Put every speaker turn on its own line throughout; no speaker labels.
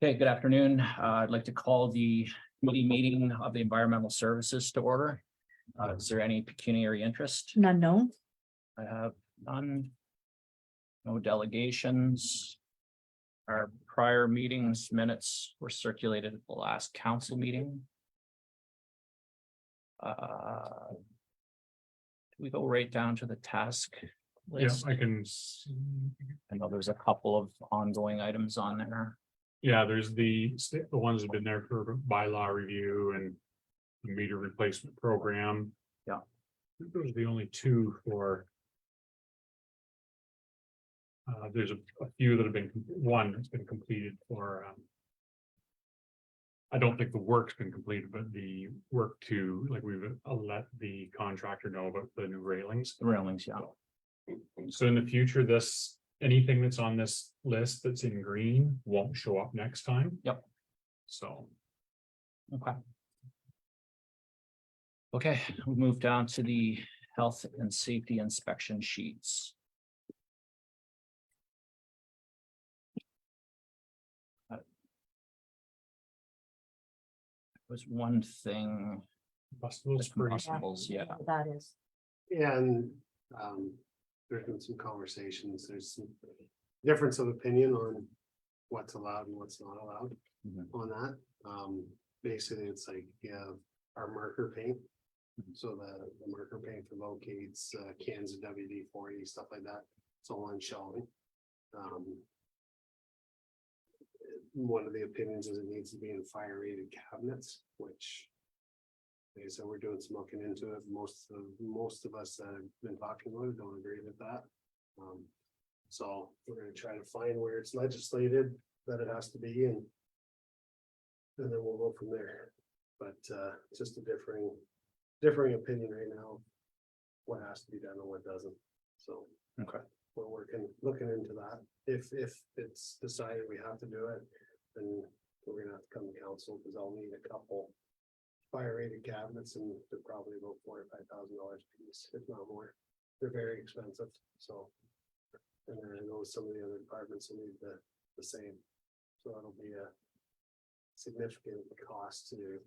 Okay, good afternoon. I'd like to call the committee meeting of the Environmental Services to order. Is there any pecuniary interest?
None known.
I have none. No delegations. Our prior meetings minutes were circulated at the last council meeting. We go right down to the task
Yes,
list.
I can.
I know there's a couple of ongoing items on there.
Yeah, there's the ones that have been there for bylaw review and the meter replacement program.
Yeah.
Those are the only two for. There's a few that have been, one that's been completed for. I don't think the work's been completed, but the work to, like, we've let the contractor know about the new railings.
The railings, yeah.
So in the future, anything that's on this list that's in green won't show up next time.
Yep.
So.
Okay. Okay, we'll move down to the health and safety inspection sheets. Was one thing,
Combustibles
the
free.
combustibles, yeah.
That is.
Yeah, and there's been some conversations, there's some difference of opinion on what's allowed and what's not allowed
Mhm.
on that. Basically, it's like, yeah, our marker paint. So the marker paint for locates, cans of WD-40, stuff like that, it's all on shelving. One of the opinions is it needs to be in fire rated cabinets, which. Okay, so we're doing some looking into it. Most of us that have been talking about it don't agree with that. So we're gonna try to find where it's legislated that it has to be and. And then we'll go from there. But just a differing opinion right now. What has to be done and what doesn't. So
Okay.
we're looking into that. If it's decided we have to do it, then we're gonna have to come to council because I'll need a couple. Fire rated cabinets and they're probably about $4,000 or $5,000 a piece, if not more. They're very expensive, so. And then I know some of the other departments will need the same. So it'll be a significant cost to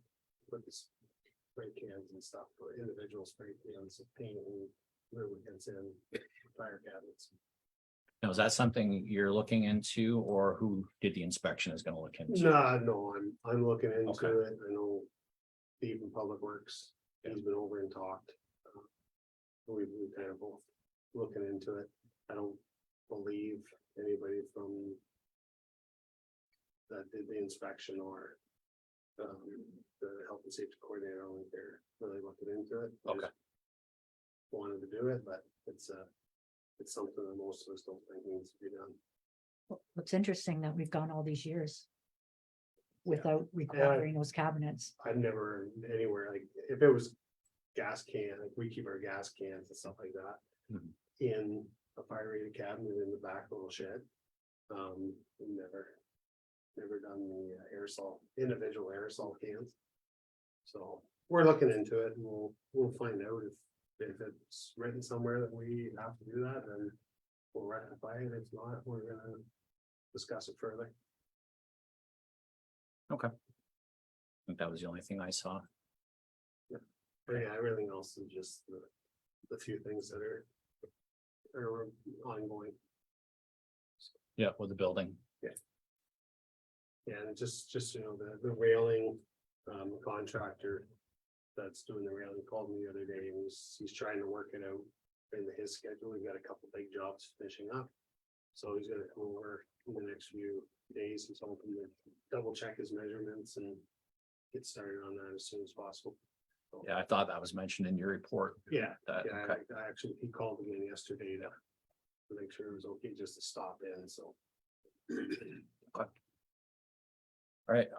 put this spray cans and stuff for individual spray cans of paint and lubricants in fire cabinets.
Now, is that something you're looking into, or who did the inspection is gonna look into?
No, I'm looking into
Okay.
it. I know Steve from Public Works, he's been over and talked. We kind of both looking into it. I don't believe anybody from that did the inspection or the health and safety coordinator, I don't think they're really looking into it. They
Okay.
just wanted to do it, but it's something that most of us don't think needs to be done.
What's interesting that we've gone all these years without requiring those cabinets.
I've never anywhere, like, if it was gas can, like, we keep our gas cans and stuff like that.
Mhm.
In a fire rated cabinet in the back little shed. We've never done the individual aerosol cans. So we're looking into it and we'll find out if it's written somewhere that we have to do that, then we'll rectify it. If not, we're gonna discuss it further.
Okay. I think that was the only thing I saw.
But yeah, everything else is just the few things that are ongoing.
Yeah, with the building.
Yeah, and just, you know, the railing, contractor that's doing the railing called me the other day and he's trying to work it out in his schedule. We've got a couple big jobs finishing up. So he's gonna come over in the next few days. He's hoping to double check his measurements and get started on that as soon as possible. So,
Yeah, I thought that was mentioned in your report.
Yeah,
That,
yeah,
okay.
I actually, he called again yesterday to make sure it was okay just to stop in, so.
All right,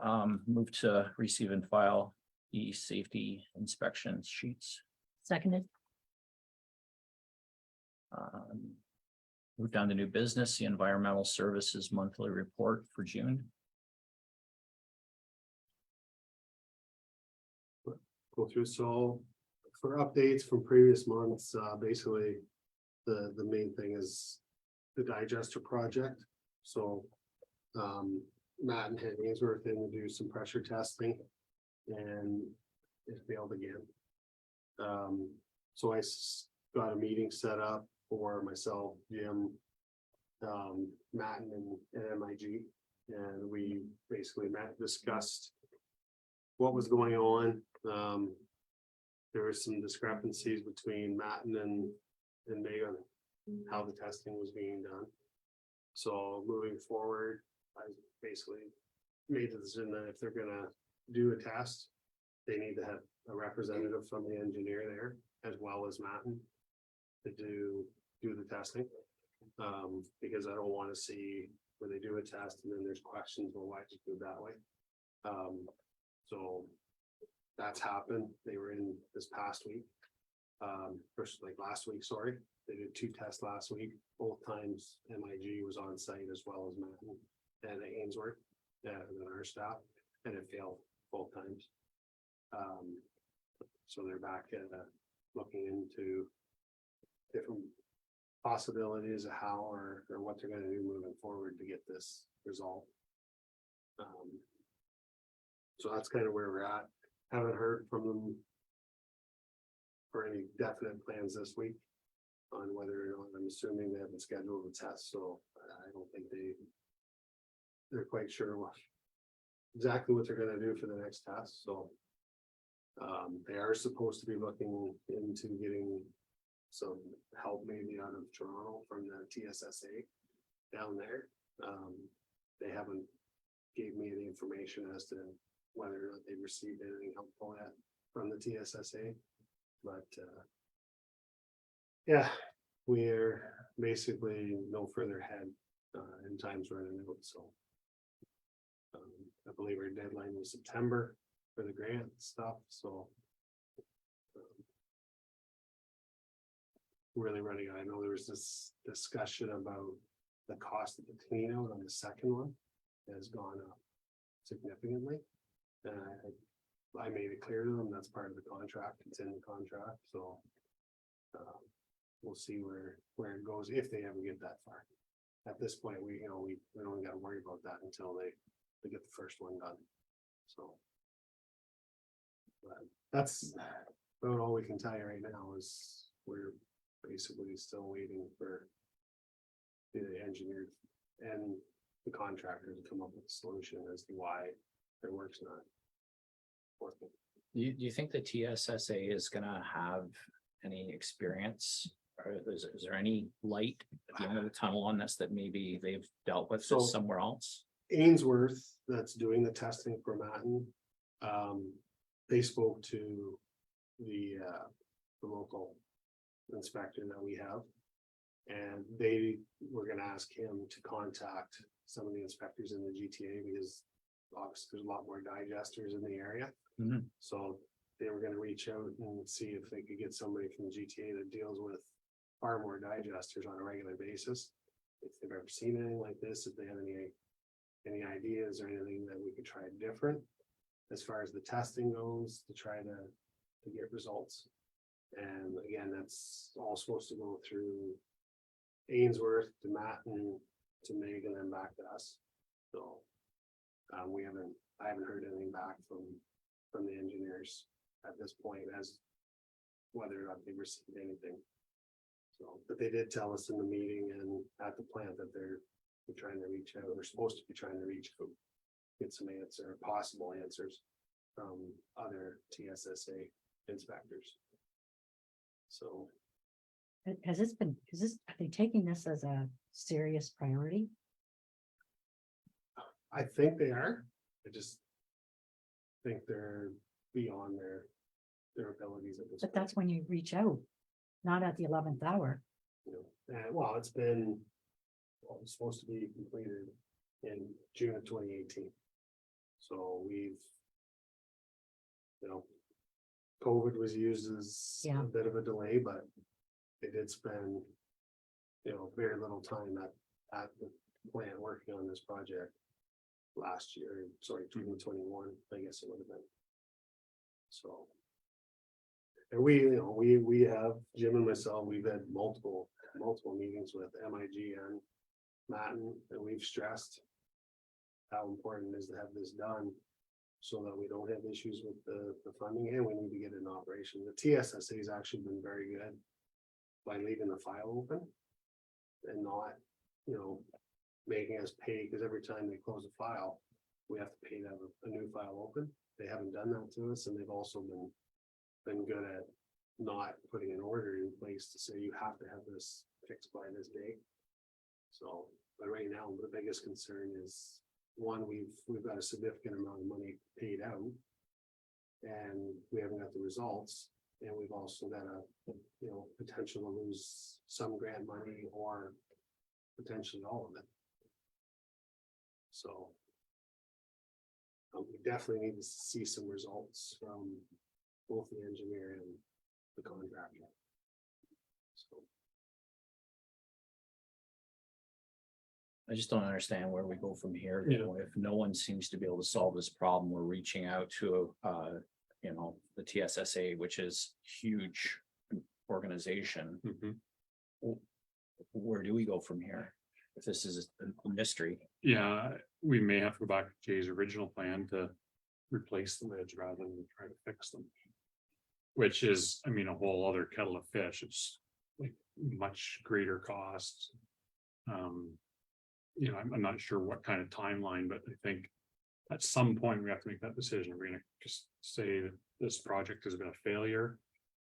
move to receive and file the safety inspection sheets.
Seconded.
Move down to new business, the environmental services monthly report for June.
Go through, so for updates from previous months, basically, the main thing is the digester project, so. Matt and Ainsworth in to do some pressure testing. And it failed again. So got a meeting set up for myself, Jim. Matt and MIG, and we basically discussed what was going on. There were some discrepancies between Matt and Megan, how the testing was being done. So moving forward, I basically made the decision that if they're gonna do a test, they need to have a representative from the engineer there, as well as Matten, to do the testing. Because I don't want to see where they do a test and then there's questions, well, why did you do it that way? So that's happened. They were in this past week. First, like last week, sorry. They did 2 tests last week. Both times MIG was on site as well as Matten and Ainsworth, and then our staff, and it failed both times. So they're back at looking into different possibilities of how or what they're gonna do moving forward to get this resolved. So that's kind of where we're at. Haven't heard from them for any definite plans this week on whether or not, I'm assuming they haven't scheduled a test, so I don't think they're quite sure exactly what they're gonna do for the next test, so. They are supposed to be looking into getting some help maybe out of Toronto from the TSSA down there. They haven't gave me any information as to whether or not they've received anything helpful yet from the TSSA, but yeah, we're basically no further ahead in time's running out, so. I believe our deadline was September for the grant stuff, so. Really running, I know there was this discussion about the cost of the clean out on the second one has gone up significantly. And I made it clear to them, that's part of the contract, it's in the contract, so. We'll see where it goes, if they ever get that far. At this point, we don't gotta worry about that until they get the first one done, so. But that's about all we can tell you right now is we're basically still waiting for the engineers and the contractor to come up with a solution as to why their work's not working.
Do you think the TSSA is gonna have any experience? Or is there any light at the end of the tunnel on this that maybe they've dealt with
So-
this somewhere else?
Ainsworth, that's doing the testing for Matten, they spoke to the local inspector that we have. And they were gonna ask him to contact some of the inspectors in the GTA because obviously there's a lot more digesters in the area.
Mhm.
So they were gonna reach out and see if they could get somebody from the GTA that deals with far more digesters on a regular basis. If they've ever seen anything like this, if they have any ideas or anything that we could try different. As far as the testing goes, to try to get results. And again, that's all supposed to go through Ainsworth to Matten to Meg and then back to us. So I haven't heard anything back from the engineers at this point as whether or not they received anything. So, but they did tell us in the meeting and at the plant that they're trying to reach out, they're supposed to be trying to reach out, get some possible answers from other TSSA inspectors. So
are they taking this as a serious priority?
I think they are. I just think they're beyond their abilities at this
But
point.
that's when you reach out, not at the 11th hour.
You know, and well, it's supposed to be completed in June of 2018. So COVID was used as
Yeah.
a bit of a delay, but they did spend, very little time at the plant working on this project last year, 2021, I guess it would have been. So. And we have, Jim and myself, we've had multiple meetings with MIG and Matten, and we've stressed how important it is to have this done. So that we don't have issues with the funding, and we need to get it in operation. The TSSA has actually been very good. By leaving the file open. And not, making us pay, because every time they close a file, we have to pay to have a new file open. They haven't done that to us, and they've also been good at not putting an order in place to say you have to have this fixed by this date. So, but right now, the biggest concern is, one, we've got a significant amount of money paid out. And we haven't got the results, and we've also got potential to lose some grant money or potentially all of it. So. We definitely need to see some results from both the engineer and the contractor. So.
I just don't understand where we go from here.
Yeah.
If no one seems to be able to solve this problem, we're reaching out to, the TSSA, which is huge organization. Where do we go from here? If this is a mystery.
Yeah, we may have to go back to Jay's original plan to replace the lids rather than try to fix them. Which is, a whole other kettle of fish. It's like much greater cost. I'm not sure what kind of timeline, but I think at some point we have to make that decision. We're gonna just say that this project has been a failure.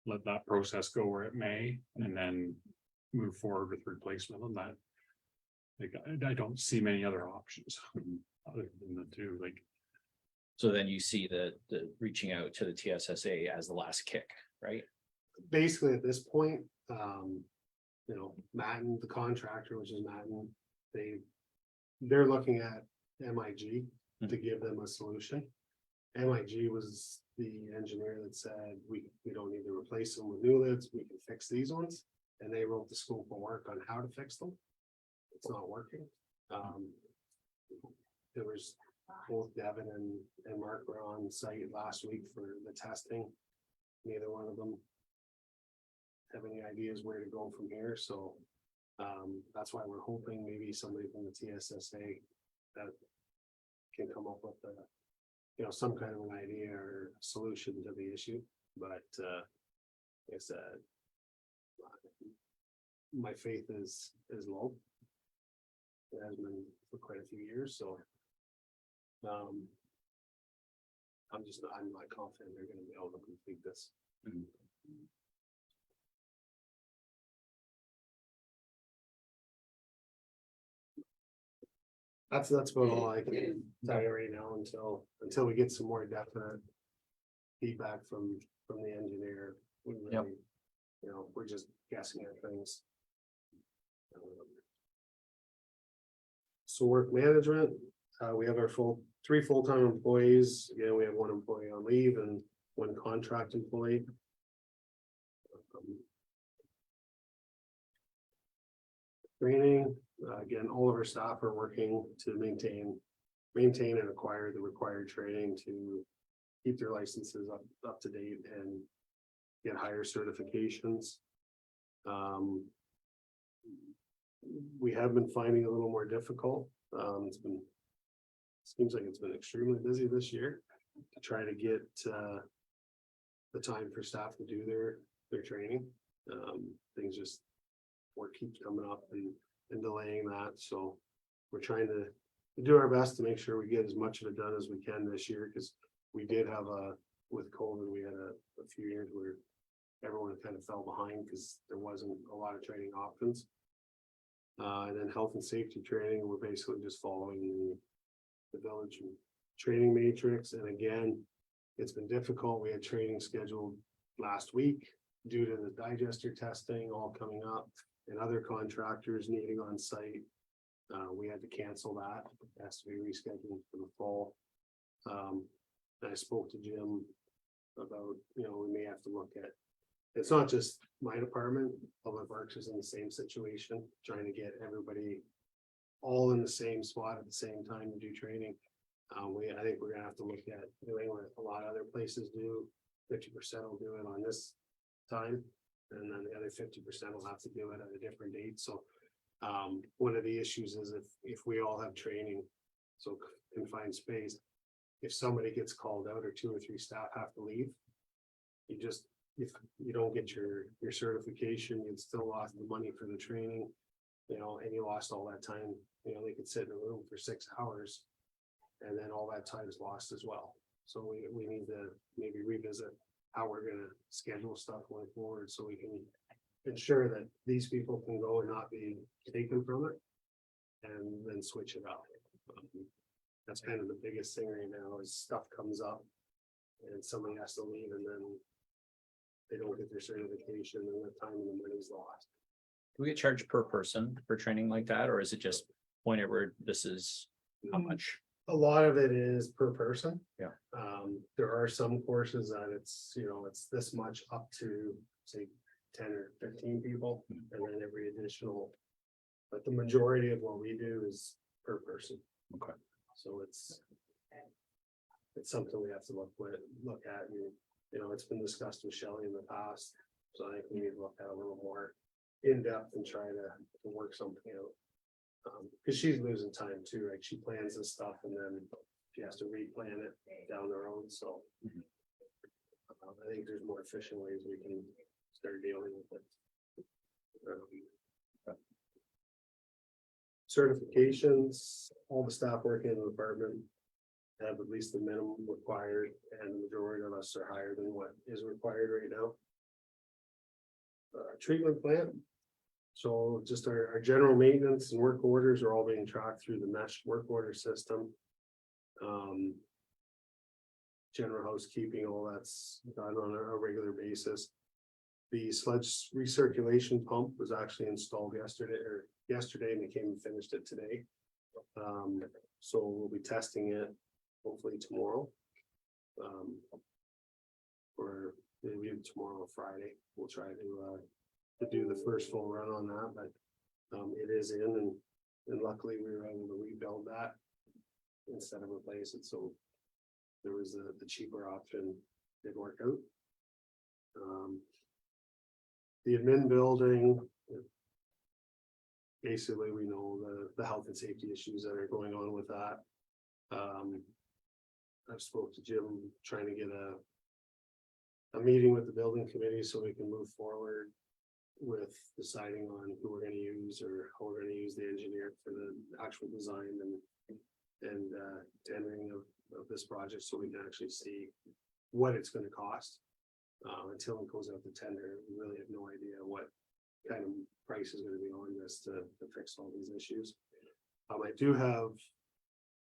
Let that process go where it may, and then move forward with replacement on that. Like, I don't see many other options other than the two, like.
So then you see the reaching out to the TSSA as the last kick, right?
Basically, at this point, Matten, the contractor, which is Matten, they're looking at MIG to give them a solution. MIG was the engineer that said, we don't need to replace them with new lids, we can fix these ones. And they wrote the scope of work on how to fix them. It's not working. There was both Devin and Mark were on site last week for the testing. Neither one of them have any ideas where to go from here, so that's why we're hoping maybe somebody from the TSSA that can come up with some kind of an idea or solution to the issue, but like I said, my faith is low. It has been for quite a few years, so I'm not confident they're gonna be able to complete this. That's about all I can tell you right now until we get some more definite feedback from the engineer. We really, we're just guessing at things. So work management, we have our three full-time employees. Again, we have one employee on leave and one contract employee. Training, again, all of our staff are working to maintain and acquire the required training to keep their licenses up to date and get higher certifications. We have been finding it a little more difficult. Seems like it's been extremely busy this year to try to get the time for staff to do their training. Things just work keeps coming up and delaying that. So we're trying to do our best to make sure we get as much of it done as we can this year, because we did have with COVID, we had a few years where everyone kind of fell behind because there wasn't a lot of training options. And then health and safety training, we're basically just following the village training matrix. And again, it's been difficult. We had training scheduled last week due to the digester testing all coming up and other contractors needing on site. We had to cancel that. It has to be rescheduled for the fall. I spoke to Jim about, we may have to look at, it's not just my department, Public Works is in the same situation, trying to get everybody all in the same spot at the same time to do training. I think we're gonna have to look at doing what a lot of other places do. 50% will do it on this time, and then the other 50% will have to do it at a different date. So one of the issues is if we all have training So confined space. If somebody gets called out or 2 or 3 staff have to leave. You just, if you don't get your certification, you'd still lost the money for the training. You know, and you lost all that time, you know, they could sit in a room for 6 hours. And then all that time is lost as well. So we need to maybe revisit how we're gonna schedule stuff going forward, so we can ensure that these people can go and not be taken from it. And then switch it up. That's kind of the biggest thing right now is stuff comes up. And somebody has to leave and then. They don't get their certification and the time and the money's lost.
Do we get charged per person for training like that, or is it just pointed where this is how much?
A lot of it is per person.
Yeah.
There are some courses that it's, you know, it's this much up to, say, 10 or 15 people, and then every additional. But the majority of what we do is per person.
Okay.
So it's something we have to look at, and, you know, it's been discussed with Shelley in the past, so I think we need to look at a little more in depth and try to work something out. Cause she's losing time too, like she plans this stuff and then she has to replan it down the road, so. I think there's more efficient ways we can start dealing with it. Certifications, all the staff working in the department have at least the minimum required, and the majority of us are higher than what is required right now. Treatment plant. So just our general maintenance and work orders are all being tracked through the mesh work order system. General housekeeping, all that's done on a regular basis. The sludge recirculation pump was actually installed yesterday, and they came and finished it today. So we'll be testing it hopefully tomorrow. Or maybe tomorrow or Friday, we'll try to do the first full run on that, but it is in, and luckily we were able to rebuild that instead of replace it, so there was the cheaper option did work out. The admin building, basically we know the health and safety issues that are going on with that. I've spoke to Jim trying to get a meeting with the building committee so we can move forward with deciding on who we're gonna use or how we're gonna use the engineer for the actual design and tendering of this project, so we can actually see what it's gonna cost. Until it goes out to tender, we really have no idea what kind of price is gonna be on this to fix all these issues. I do have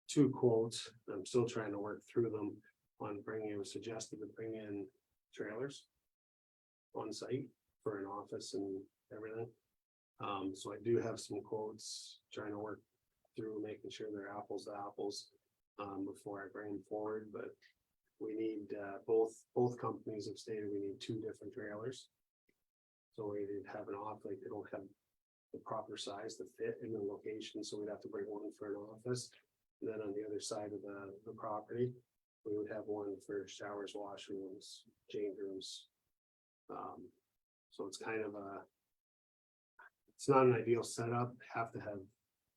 2 quotes. I'm still trying to work through them on it was suggested to bring in trailers on site for an office and everything. So I do have some quotes, trying to work through making sure they're apples to apples before I bring them forward, but we need both companies have stated we need 2 different trailers. So we did have an off, like they don't have the proper size to fit in the location, so we'd have to bring one for an office. And then on the other side of the property, we would have one for showers, washrooms, change rooms. So it's kind of it's not an ideal setup, have to have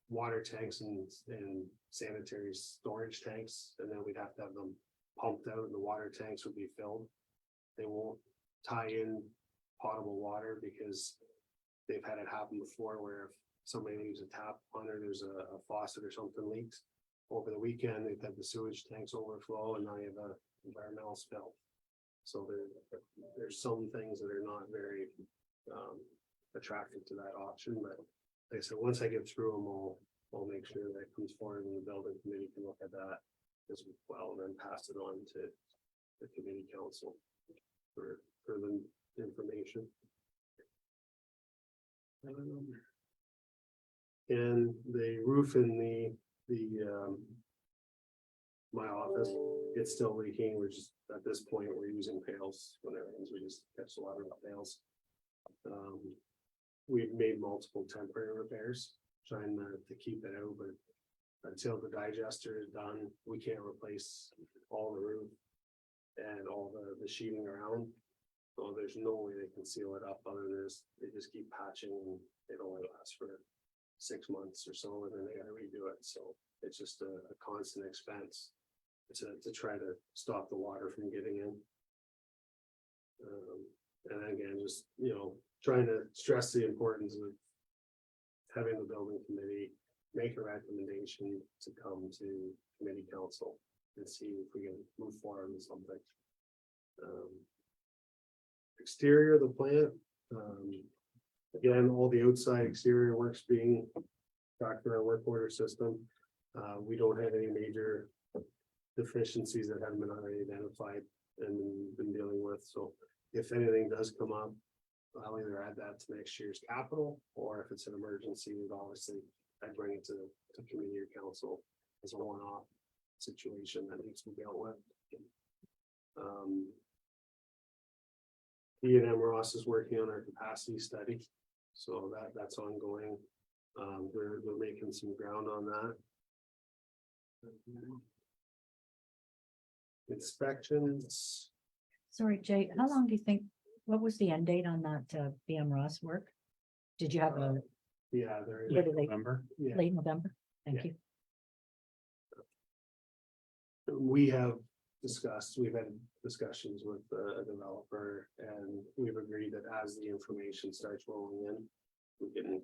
water tanks and sanitary storage tanks, and then we'd have to have them pumped out and the water tanks would be filled. They won't tie in potable water because they've had it happen before where if somebody leaves a tap on or there's a faucet or something leaks. Over the weekend, they've had the sewage tanks overflow and now you have an environmental spill. So there's some things that are not very attractive to that option, but like I said, once I get through them, I'll make sure that it comes forward and the building committee can look at that as well and then pass it on to the committee council for the information. And the roof in my office, it's still leaking. We're just at this point, we're using pails when it rains. We just catch a lot of pails. We've made multiple temporary repairs, trying to keep it out, but until the digester is done, we can't replace all the roof and all the sheeting around. So there's no way they can seal it up other than this. They just keep patching and it only lasts for 6 months or so, and then they gotta redo it, so it's just a constant expense. To try to stop the water from getting in. And again, just, you know, trying to stress the importance of having the building committee make a recommendation to come to committee council and see if we can move forward with something. Exterior of the plant, again, all the outside exterior works being tracked through our work order system. We don't have any major deficiencies that haven't been already identified and been dealing with, so if anything does come up, I'll either add that to next year's capital, or if it's an emergency, we'd obviously, I'd bring it to committee or council as a one-off situation that needs to be dealt with. E&M Ross is working on our capacity study, so that's ongoing. We're making some ground on that. Inspections,
Sorry, Jay, how long do you think, what was the end date on that BM Ross work? Did you have a
yeah, there is,
What do they-
November.
yeah.
late November? Thank
Yeah.
you.
We have discussed, we've had discussions with a developer, and we've agreed that as the information starts rolling in, we can,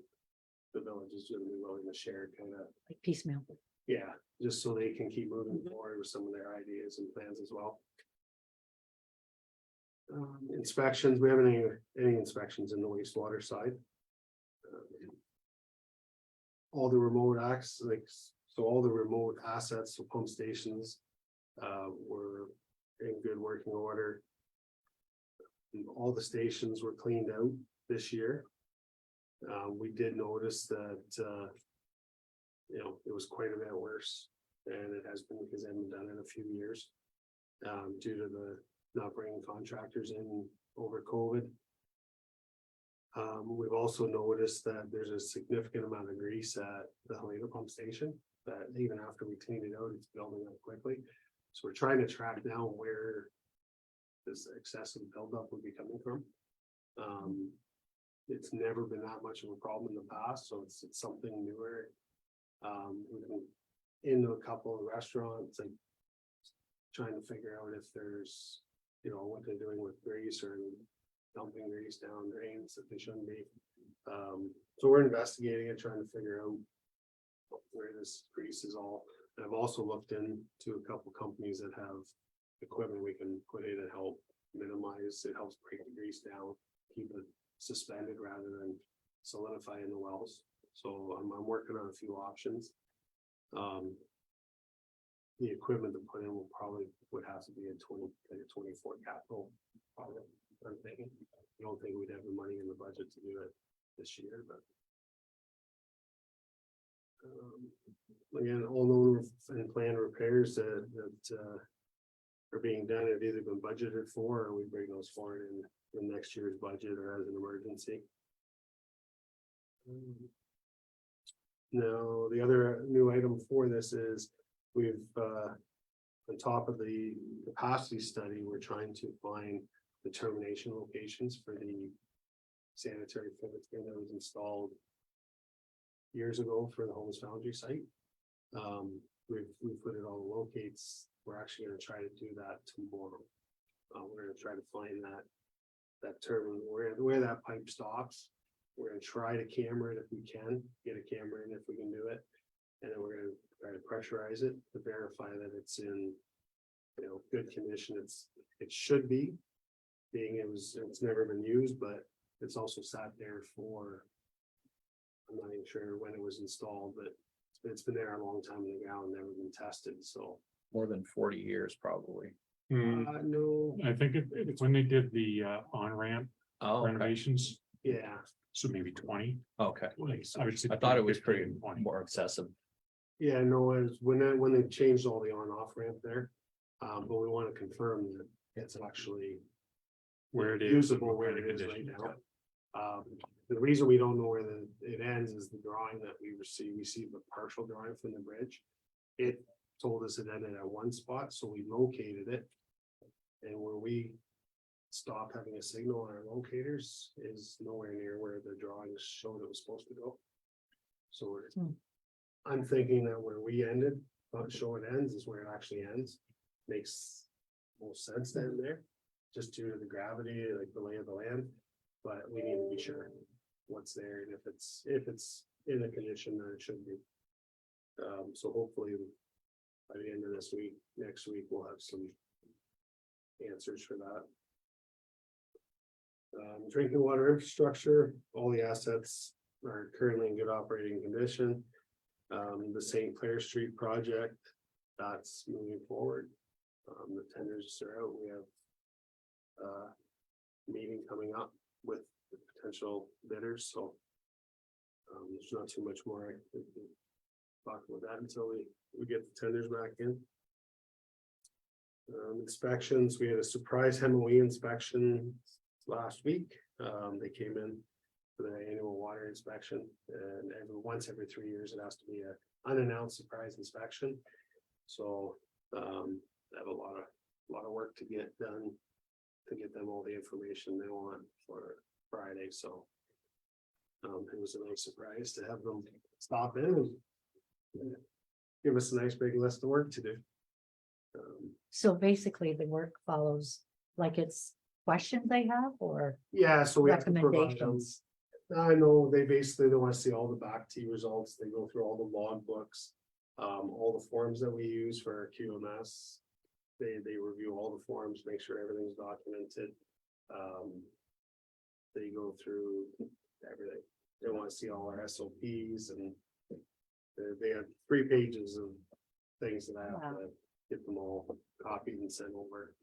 the village is gonna be willing to share kind of,
Like piecemeal.
yeah, just so they can keep moving forward with some of their ideas and plans as well. Inspections, we haven't any inspections in the wastewater side. All the remote acts, like, so all the remote assets, so pump stations, were in good working order. All the stations were cleaned out this year. We did notice that, you know, it was quite a bit worse than it has been because they haven't done it in a few years. Due to the not bringing contractors in over COVID. We've also noticed that there's a significant amount of grease at the Helena pump station, that even after we cleaned it out, it's building up quickly. So we're trying to track down where this excessive buildup would be coming from. It's never been that much of a problem in the past, so it's something newer. We've been into a couple of restaurants and trying to figure out if there's, you know, what they're doing with grease or dumping grease down drains that they shouldn't be. So we're investigating it, trying to figure out where this grease is all. And I've also looked into a couple companies that have equipment we can put in to help minimize, it helps break the grease down, keep it suspended rather than solidify in the wells. So I'm working on a few options. The equipment to put in would have to be a 24 capital project, I'm thinking. I don't think we'd have the money in the budget to do it this year, but. Again, all known and planned repairs that are being done have either been budgeted for, or we bring those forward in next year's budget or as an emergency. Now, the other new item for this is we've, on top of the capacity study, we're trying to find the termination locations for the sanitary pivot screen that was installed years ago for the Holmes Foundry site. We've put it all the locates. We're actually gonna try to do that tomorrow. We're gonna try to find that terminal where that pipe stops. We're gonna try to camera it if we can, get a camera in if we can do it. And then we're gonna try to pressurize it to verify that it's in, you know, good condition. It should be, being it's never been used, but it's also sat there for, I'm not even sure when it was installed, but it's been there a long time in the ground, never been tested, so.
More than 40 years, probably.
No,
I think it's when they did the on-ramp
Oh, okay.
renovations,
yeah,
so maybe 20.
Okay.
I would say
I thought it was
15,
pretty
20.
more excessive.
yeah, no, it was when they changed all the on-off ramp there. But we want to confirm that it's actually
Where it is.
usable
what
where
kind
it
of
is right
condition
now. The reason we don't know where it ends is the drawing that we received a partial drawing from the bridge. It told us it ended at one spot, so we located it. And where we stopped having a signal on our locators is nowhere near where the drawings showed it was supposed to go. So we're.
Hmm.
I'm thinking that where we ended, not show it ends is where it actually ends. Makes most sense to end there, just due to the gravity, like the lay of the land. But we need to be sure what's there and if it's in the condition that it should be. So hopefully by the end of this week, next week, we'll have some answers for that. Drinking water infrastructure, all the assets are currently in good operating condition. The St. Clair Street project, that's moving forward. The tenders are out, we have meeting coming up with the potential bidders, so there's not too much more I can talk about that until we get the tenders back in. Inspections, we had a surprise MOE inspection last week. They came in for the annual water inspection, and once every 3 years, it has to be an unannounced surprise inspection. So they have a lot of work to get done to get them all the information they want for Friday, so it was a nice surprise to have them stop in and give us a nice big list of work to do.
So basically the work follows, like it's questions they have or
Yeah, so we have to provide them.
recommendations?
I know they want to see all the back T results. They go through all the log books. All the forms that we use for our QMS. They review all the forms, make sure everything's documented. They go through everything. They want to see all our SOPs and they have 3 pages of things that I have
Wow.
to get them all copied and sent over.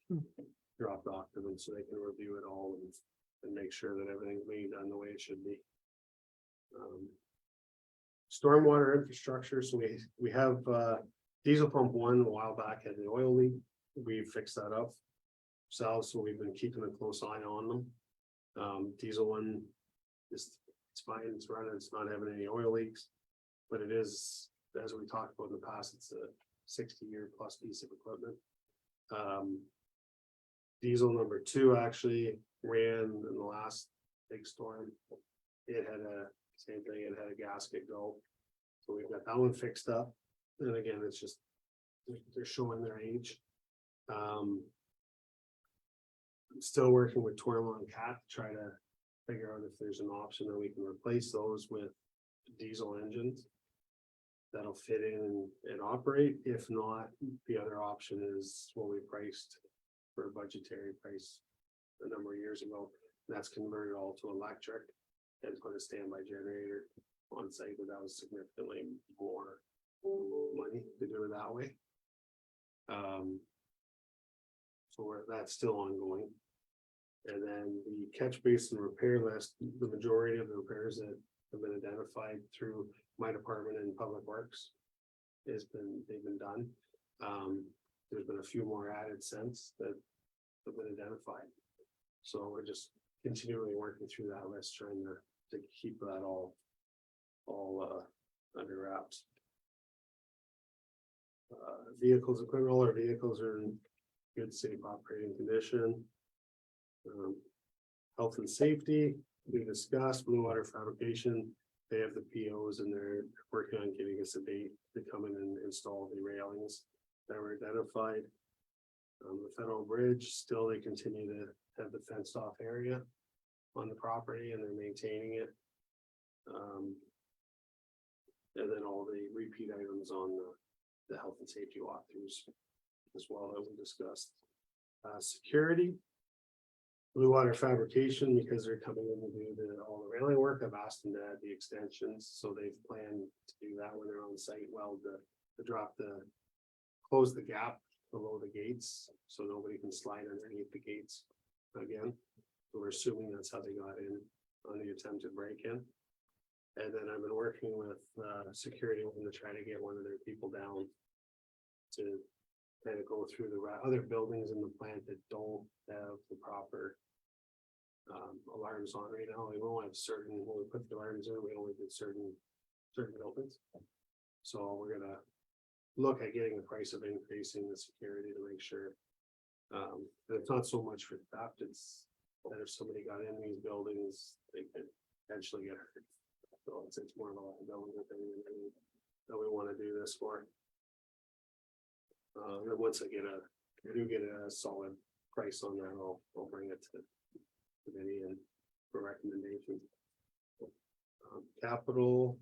Dropped off to them so they can review it all and make sure that everything's being done the way it should be. Stormwater infrastructure, so we have diesel pump 1 a while back had the oil leak. We fixed that up. So we've been keeping a close eye on them. Diesel 1 is it's fine, it's running, it's not having any oil leaks. But it is, as we talked about in the past, it's a 60-year plus piece of equipment. Diesel number 2 actually ran in the last big storm. It had same thing, it had a gasket go. So we've got that one fixed up. And again, it's just, they're showing their age. I'm still working with Tormont and Cat to try to figure out if there's an option that we can replace those with diesel engines. That'll fit in and operate. If not, the other option is what we priced for a budgetary price a number of years ago. That's converted all to electric and put a standby generator on site, but that was significantly more money to do it that way. So that's still ongoing. And then the catch basin repair list, the majority of the repairs that have been identified through my department in Public Works they've been done. There's been a few more added since that have been identified. So we're just continually working through that list, trying to keep that all under wraps. Vehicles, equipment, all our vehicles are in good, safe operating condition. Health and safety, we discussed Blue Water Fabrication. They have the POs and they're working on getting us a date to come in and install the railings that were identified. The Federal Bridge, still they continue to have the fenced off area on the property and they're maintaining it. And then all the repeat items on the health and safety walkthroughs as well that we discussed. Security. Blue Water Fabrication, because they're coming in to do all the railing work, I've asked them to add the extensions, so they've planned to do that when they're on site, to close the gap below the gates, so nobody can slide underneath the gates again. So we're assuming that's how they got in on the attempted break-in. And then I've been working with security to try to get one of their people down to kind of go through the other buildings in the plant that don't have the proper alarms on right now. We only have certain, when we put the alarms in, we only did certain buildings. So we're gonna look at getting the price of increasing the security to make sure. That it's not so much for theft, it's that if somebody got in these buildings, they could potentially get hurt. So it's more of a development thing that we want to do this for. And once I do get a solid price on that, I'll bring it to committee and for recommendation. Capital,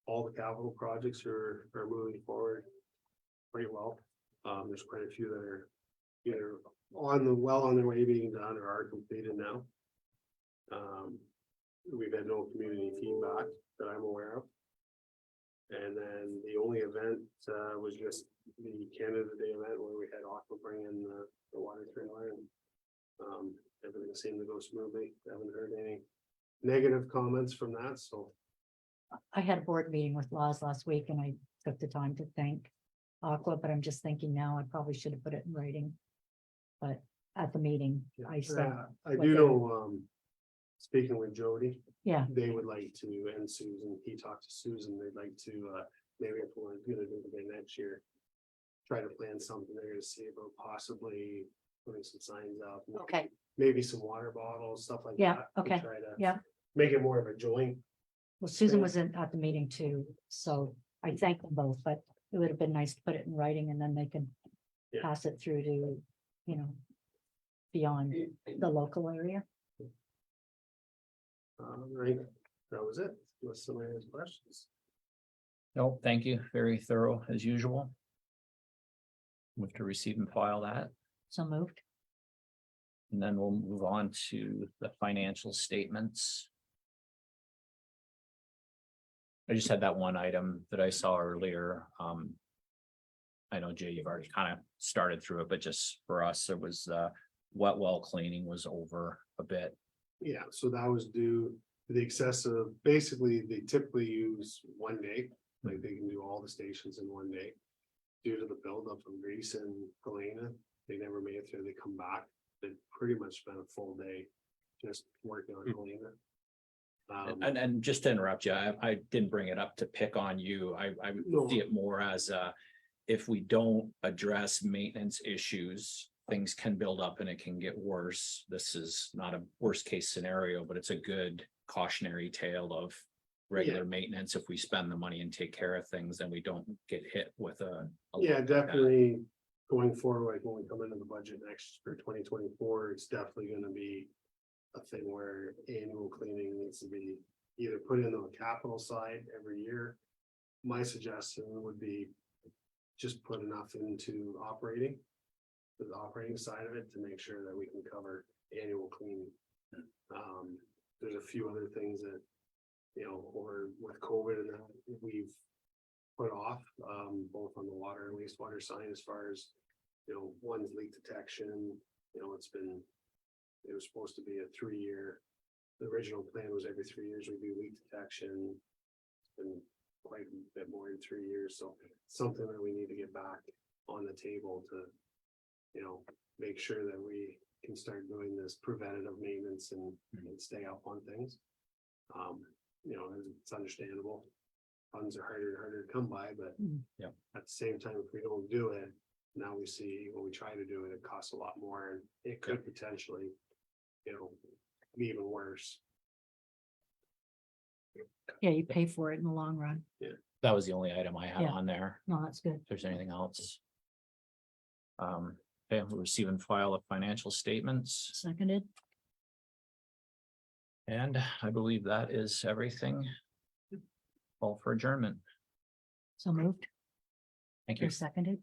all the capital projects are moving forward pretty well. There's quite a few that are either on their way being done or are completed now. We've had no community feedback that I'm aware of. And then the only event was just the Canada Day event where we had Aqua bring in the water trailer and everything seemed to go smoothly. Haven't heard any negative comments from that, so.
I had a board meeting with Laws last week and I took the time to thank Aqua, but I'm just thinking now I probably should have put it in writing. But at the meeting, I said,
I
what
do
they-
know, speaking with Jody,
yeah,
they would like to, and Susan, he talked to Susan, they'd like to, maybe if we're gonna do it again next year. Try to plan something there to see about possibly putting some signs up.
okay,
Maybe some water bottles, stuff like that.
Yeah,
to
okay,
try to
yeah.
Make it more of a joint.
Well, Susan was at the meeting too, so I thank them both, but it would have been nice to put it in writing and then they can
Yeah.
pass it through to, beyond the local area.
Right, that was it. Unless somebody has questions.
No, thank you. Very thorough as usual. Move to receive and file that,
So moved.
and then we'll move on to the financial statements. I just had that one item that I saw earlier. I know Jay, you've already kind of started through it, but just for us, it was wet well cleaning was over a bit.
Yeah, so that was due to the excessive, basically, they typically use one day, like they can do all the stations in one day. Due to the buildup of grease and Helena, they never made it through, they come back, they pretty much spent a full day just working on Helena.
And just to interrupt you, I didn't bring it up to pick on you. I
No.
see it more as if we don't address maintenance issues, things can build up and it can get worse. This is not a worst case scenario, but it's a good cautionary tale of regular maintenance. If we spend the money and take care of things, then we don't get hit with a.
Yeah, definitely going forward, like when we come into the budget next for 2024, it's definitely gonna be a thing where annual cleaning needs to be either put in the capital side every year. My suggestion would be just put enough into operating, the operating side of it to make sure that we can cover annual cleaning. There's a few other things that, or with COVID and that we've put off, both on the water and wastewater side as far as, one's leak detection, it was supposed to be a 3-year. The original plan was every 3 years we do leak detection. And quite a bit more in 3 years, so something that we need to get back on the table to, make sure that we can start doing this preventative maintenance and stay up on things. It's understandable. Funds are harder and harder to come by, but
Yeah.
at the same time, if we don't do it, now we see when we try to do it, it costs a lot more and it could potentially, be even worse.
Yeah, you pay for it in the long run.
That was the only item I had
Yeah.
on there.
No, that's good.
If there's anything else. Okay, we'll receive and file the financial statements,
Seconded.
and I believe that is everything. Call for adjournment.
So moved.
Thank you.
Or seconded.